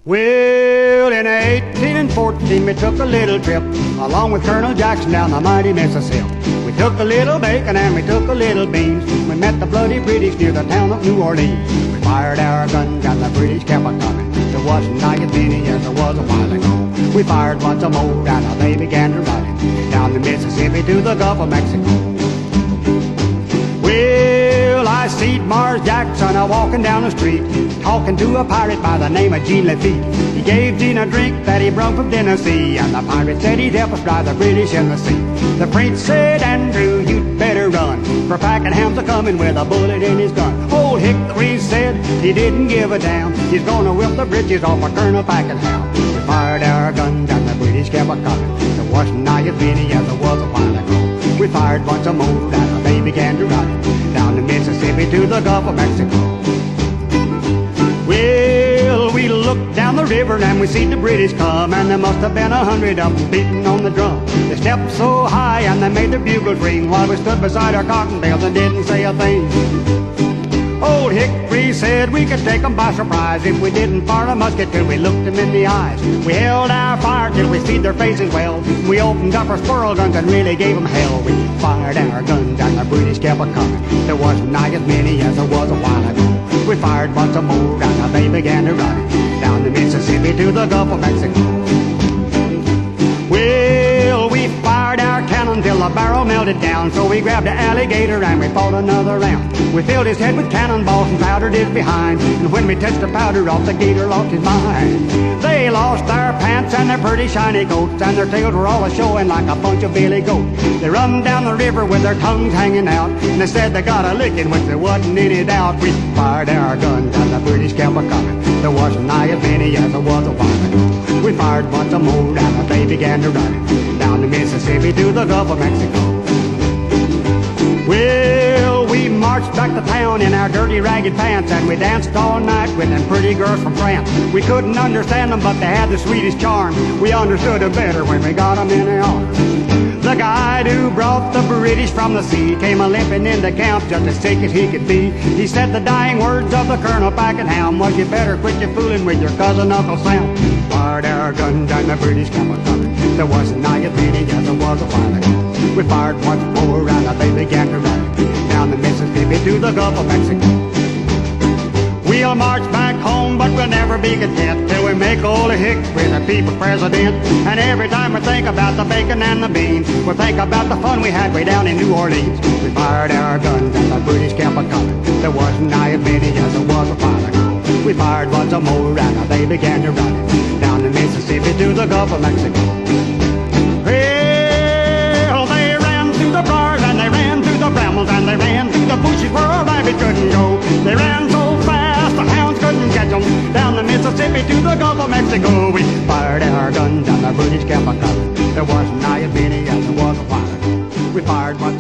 Well, in 1814 we took a little trip along with Colonel Jackson down the mighty Mississippi. We took a little bacon and we took a little beans. We met the bloody British near the town of New Orleans. We fired our guns and the British kept a coming. There wasn't nigh as many as there was a while ago. We fired once more and they began to run down the Mississippi to the Gulf of Mexico. Well, I seed Mars Jackson a-walking down the street, talking to a pirate by the name of Gene Lafitte. He gave Gene a drink that he brung from Tennessee, and the pirate said he'd help us drive the British in the sea. The prince said, Andrew, you'd better run, for Pakenham's a-coming with a bullet in his gun. Old Hickory said he didn't give a damn, he's gonna whip the britches off of Colonel Pakenham. We fired our guns and the British kept a-coming. There wasn't nigh as many as there was a while ago. We fired once more and they began to run down the Mississippi to the Gulf of Mexico. Well, we looked down the river and we seen the British come, and there must have been 100 of them beating on the drum. They stepped so high and they made their bugles ring while we stood beside our cotton bales and didn't say a thing. Old Hickory said we could take 'em by surprise if we didn't fire a musket till we looked 'em in the eyes. We held our fire till we see their faces well. We opened up our squirrel guns and really gave 'em hell. We fired our guns and the British kept a-coming. There wasn't nigh as many as there was a while ago. We fired once more and they began to run down the Mississippi to the Gulf of Mexico. Well, we fired our cannon till the barrel melted down, so we grabbed an alligator and we fought another round. We filled his head with cannonballs and powdered his behind, and when we touched the powder off, the gator lost his mind. They lost their pants and their pretty shiny coats, and their tails were all a-showing like a bunch of billy goats. They run down the river with their tongues hanging out, and they said they got a licking, which there wasn't any doubt. We fired our guns and the British kept a-coming. There wasn't nigh as many as there was a while ago. We fired once more and they began to run down the Mississippi to the Gulf of Mexico. Well, we marched back to town in our dirty ragged pants, and we danced all night with them pretty girls from France. We couldn't understand them, but they had the sweetest charm. We understood them better when we got them in our arms. The guide who brought the British from the sea came a-limping into camp just as sick as he could be. He said the dying words of the Colonel Pakenham was, you better quit your fooling with your cousin Uncle Sam. Fired our guns and the British kept a-coming. There wasn't nigh as many as there was a while ago. We fired once more and they began to run down the Mississippi to the Gulf of Mexico. We'll march back home, but we'll never be content till we make old Hickory the people's president. And every time we think about the bacon and the beans, we'll think about the fun we had way down in New Orleans. We fired our guns and the British kept a-coming. There wasn't nigh as many as there was a while ago. We fired once more and they began to run down the Mississippi to the Gulf of Mexico. Well, they ran through the briars and they ran through the brambles and they ran through the bushes where a rabbit couldn't go. They ran so fast the hounds couldn't catch them down the Mississippi to the Gulf of Mexico. We fired our guns and the British kept a-coming. There wasn't nigh as many as there was a while ago. We fired once